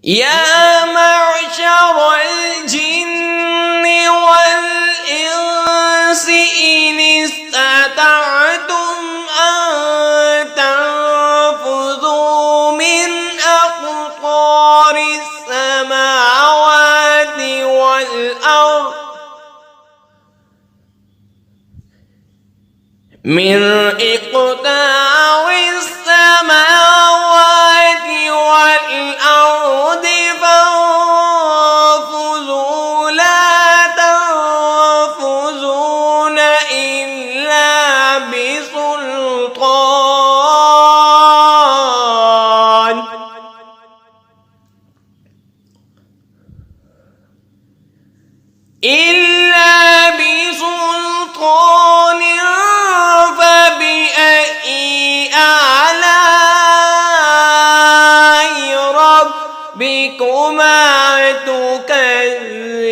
يا معشر الجن والإنس إن استطعتم أن تنفذوا من أقطار السماوات والأرض فانفذوا لا تنفذون إلا بسلطان فبأي آلاء ربكما تكذبان